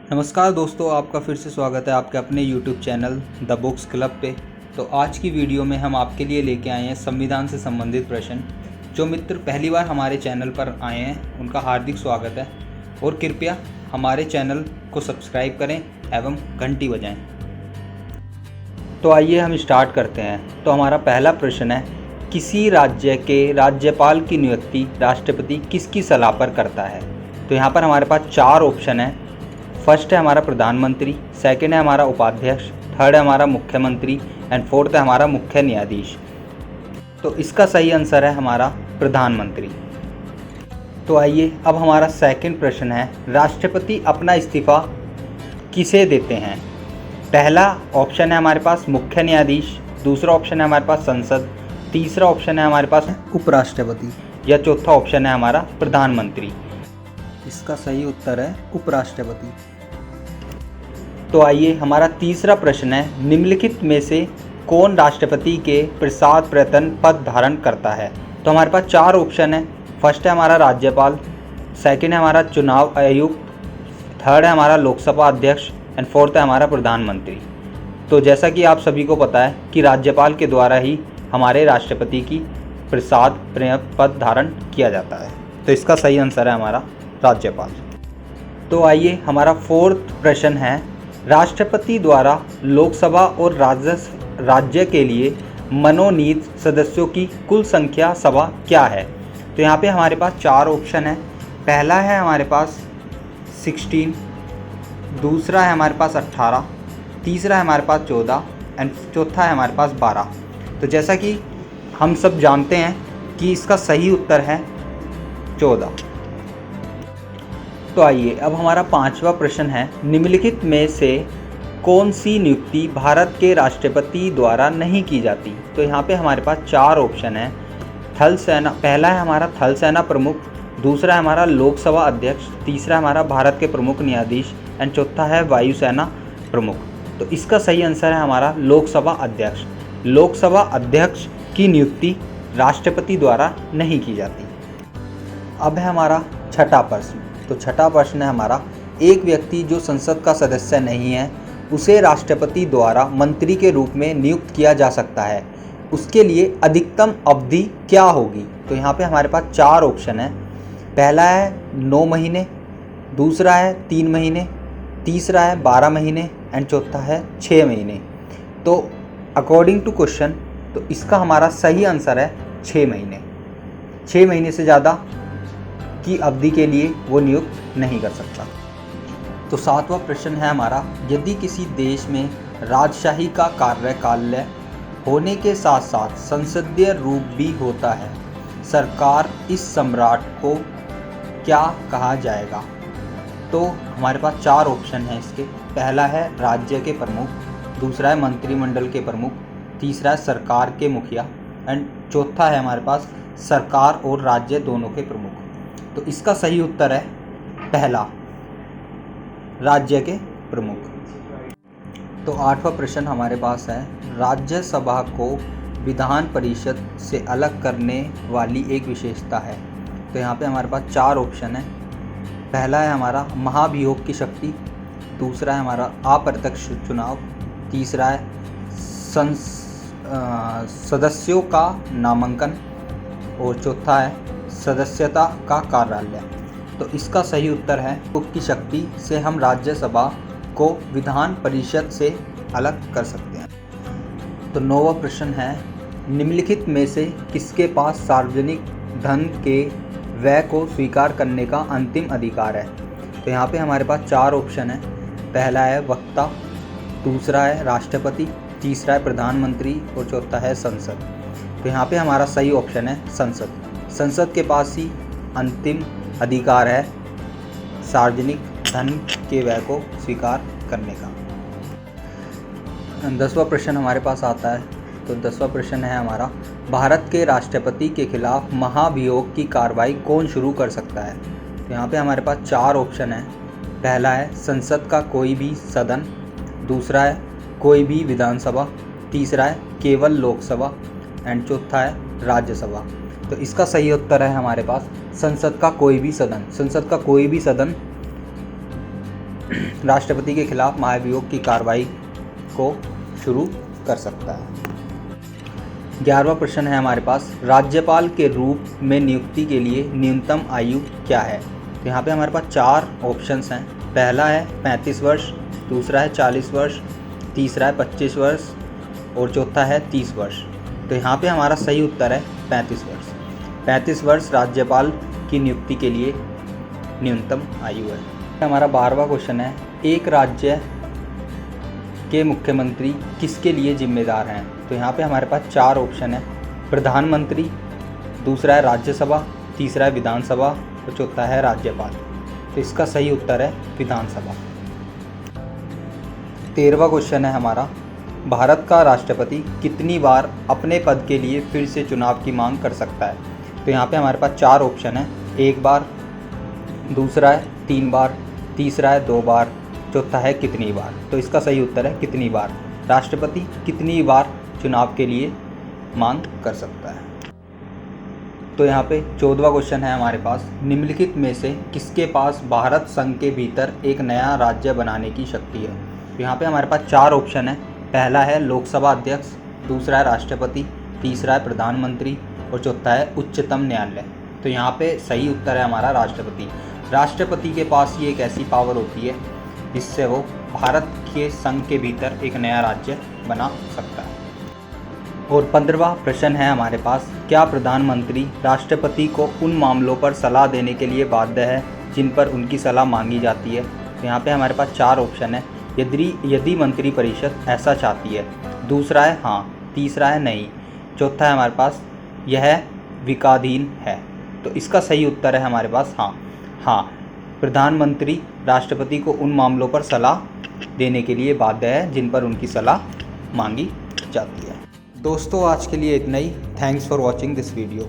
नमस्कार दोस्तों, आपका फिर से स्वागत है आपके अपने YouTube channel the books club पे। तो आज की वीडियो में हम आपके लिए लेके आए हैं संविधान से संबंधित प्रश्न। जो मित्र पहली बार हमारे चैनल पर आए हैं उनका हार्दिक स्वागत है और कृपया हमारे चैनल को सब्सक्राइब करें एवं घंटी बजाएं। तो आइए हम स्टार्ट करते हैं। तो हमारा पहला प्रश्न है, किसी राज्य के राज्यपाल की नियुक्ति राष्ट्रपति किसकी सलाह पर करता है? तो यहाँ पर हमारे पास चार ऑप्शन है। फर्स्ट है हमारा प्रधानमंत्री, सेकंड है हमारा उपाध्यक्ष, थर्ड है हमारा मुख्यमंत्री एंड फोर्थ है हमारा मुख्य न्यायाधीश। तो इसका सही आंसर है हमारा प्रधानमंत्री। तो आइए अब हमारा सेकंड प्रश्न है, राष्ट्रपति अपना इस्तीफा किसे देते हैं? पहला ऑप्शन है हमारे पास मुख्य न्यायाधीश, दूसरा ऑप्शन है हमारे पास संसद, तीसरा ऑप्शन है हमारे पास उपराष्ट्रपति या चौथा ऑप्शन है हमारा प्रधानमंत्री। इसका सही उत्तर है उपराष्ट्रपति। तो आइए हमारा तीसरा प्रश्न है, निम्नलिखित में से कौन राष्ट्रपति के प्रसाद प्रयत्न पद धारण करता है? तो हमारे पास चार ऑप्शन है। फर्स्ट है हमारा राज्यपाल, सेकंड है हमारा चुनाव आयुक्त, थर्ड है हमारा लोकसभा अध्यक्ष एंड फोर्थ है हमारा प्रधानमंत्री। तो जैसा कि आप सभी को पता है कि राज्यपाल के द्वारा ही हमारे राष्ट्रपति की प्रसाद पद धारण किया जाता है। तो इसका सही आंसर है हमारा राज्यपाल। तो आइए हमारा फोर्थ प्रश्न है, राष्ट्रपति द्वारा लोकसभा और राज्य के लिए मनोनीत सदस्यों की कुल संख्या सभा क्या है? तो यहाँ पे हमारे पास चार ऑप्शन है। पहला है हमारे पास 16, दूसरा है हमारे पास 18, तीसरा है हमारे पास 14 एंड चौथा है हमारे पास 12। तो जैसा कि हम सब जानते हैं कि इसका सही उत्तर है 14। तो आइए अब हमारा पांचवा प्रश्न है, निम्नलिखित में से कौन सी नियुक्ति भारत के राष्ट्रपति द्वारा नहीं की जाती? तो यहाँ पे हमारे पास चार ऑप्शन है। थल सेना, पहला है हमारा थल सेना प्रमुख, दूसरा है हमारा लोकसभा अध्यक्ष, तीसरा है हमारा भारत के प्रमुख न्यायाधीश एंड चौथा है वायुसेना प्रमुख। तो इसका सही आंसर है हमारा लोकसभा अध्यक्ष। लोकसभा अध्यक्ष की नियुक्ति राष्ट्रपति द्वारा नहीं की जाती। अब है हमारा छठा प्रश्न। तो छठा प्रश्न है हमारा, एक व्यक्ति जो संसद का सदस्य नहीं है उसे राष्ट्रपति द्वारा मंत्री के रूप में नियुक्त किया जा सकता है, उसके लिए अधिकतम अवधि क्या होगी? तो यहाँ पे हमारे पास चार ऑप्शन है। पहला है 9 महीने, दूसरा है 3 महीने, तीसरा है 12 महीने एंड चौथा है 6 महीने। तो अकॉर्डिंग टू क्वेश्चन तो इसका हमारा सही आंसर है 6 महीने। 6 महीने से ज़्यादा की अवधि के लिए वो नियुक्त नहीं कर सकता। तो सातवां प्रश्न है हमारा, यदि किसी देश में राजशाही का कार्यकाल होने के साथ साथ संसदीय रूप भी होता है, सरकार इस सम्राट को क्या कहा जाएगा? तो हमारे पास चार ऑप्शन हैं इसके। पहला है राज्य के प्रमुख, दूसरा है मंत्रिमंडल के प्रमुख, तीसरा है सरकार के मुखिया एंड चौथा है हमारे पास सरकार और राज्य दोनों के प्रमुख। तो इसका सही उत्तर है पहला, राज्य के प्रमुख। तो आठवां प्रश्न हमारे पास है, राज्यसभा को विधान परिषद से अलग करने वाली एक विशेषता है। तो यहाँ पे हमारे पास चार ऑप्शन है। पहला है हमारा महाभियोग की शक्ति, दूसरा है हमारा अप्रत्यक्ष चुनाव, तीसरा है सदस्यों का नामांकन और चौथा है सदस्यता का कार्यालय। तो इसका सही उत्तर है की शक्ति से हम राज्यसभा को विधान परिषद से अलग कर सकते हैं। तो नौवां प्रश्न है, निम्नलिखित में से किसके पास सार्वजनिक धन के व्यय को स्वीकार करने का अंतिम अधिकार है? तो यहाँ पे हमारे पास चार ऑप्शन है। पहला है वक्ता, दूसरा है राष्ट्रपति, तीसरा है प्रधानमंत्री और चौथा है संसद। तो यहाँ पे हमारा सही ऑप्शन है संसद। संसद के पास ही अंतिम अधिकार है सार्वजनिक धन के व्यय को स्वीकार करने का। 10वां प्रश्न हमारे पास आता है। तो 10वां प्रश्न है हमारा, भारत के राष्ट्रपति के खिलाफ महाभियोग की कार्रवाई कौन शुरू कर सकता है? तो यहाँ पे हमारे पास चार ऑप्शन है। पहला है संसद का कोई भी सदन, दूसरा है कोई भी विधानसभा, तीसरा है केवल लोकसभा एंड चौथा है राज्यसभा। तो इसका सही उत्तर है हमारे पास संसद का कोई भी सदन। संसद का कोई भी सदन राष्ट्रपति के खिलाफ महाभियोग की कार्रवाई को शुरू कर सकता है। 11वां प्रश्न है हमारे पास, राज्यपाल के रूप में नियुक्ति के लिए न्यूनतम आयु क्या है? तो यहाँ पे हमारे पास 4 ऑप्शंस हैं। पहला है 35 वर्ष, दूसरा है 40 वर्ष, तीसरा है 25 वर्ष और चौथा है 30 वर्ष। तो यहाँ पे हमारा सही उत्तर है 35 वर्ष। 35 वर्ष राज्यपाल की नियुक्ति के लिए न्यूनतम आयु है। हमारा 12वां क्वेश्चन है, एक राज्य के मुख्यमंत्री किसके लिए जिम्मेदार हैं? तो यहाँ पे हमारे पास 4 ऑप्शन है। प्रधानमंत्री, दूसरा है राज्यसभा, तीसरा है विधानसभा और चौथा है राज्यपाल। तो इसका सही उत्तर है विधानसभा। 13वां क्वेश्चन है हमारा, भारत का राष्ट्रपति कितनी बार अपने पद के लिए फिर से चुनाव की मांग कर सकता है? तो यहाँ पे हमारे पास 4 ऑप्शन है। 1 बार, दूसरा है 3 बार, तीसरा है 2 बार, चौथा है कितनी बार। तो इसका सही उत्तर है कितनी बार। राष्ट्रपति कितनी बार चुनाव के लिए मांग कर सकता है। तो यहाँ पे 14वां क्वेश्चन है हमारे पास, निम्नलिखित में से किसके पास भारत संघ के भीतर एक नया राज्य बनाने की शक्ति है? तो यहाँ पे हमारे पास 4 ऑप्शन है। पहला है लोकसभा अध्यक्ष, दूसरा है राष्ट्रपति, तीसरा है प्रधानमंत्री और चौथा है उच्चतम न्यायालय। तो यहाँ पे सही उत्तर है हमारा राष्ट्रपति। राष्ट्रपति के पास ये एक ऐसी पावर होती है जिससे वो भारत के संघ के भीतर एक नया राज्य बना सकता है। और 15वां प्रश्न है हमारे पास, क्या प्रधानमंत्री राष्ट्रपति को उन मामलों पर सलाह देने के लिए बाध्य है जिन पर उनकी सलाह मांगी जाती है? तो यहाँ पे हमारे पास 4 ऑप्शन है। यदि मंत्रिपरिषद ऐसा चाहती है, दूसरा है हाँ, तीसरा है नहीं, चौथा है हमारे पास यह विकाधीन है। तो इसका सही उत्तर है हमारे पास हाँ, प्रधानमंत्री राष्ट्रपति को उन मामलों पर सलाह देने के लिए बाध्य है जिन पर उनकी सलाह मांगी जाती है। दोस्तों आज के लिए इतना ही। Thanks for watching this video.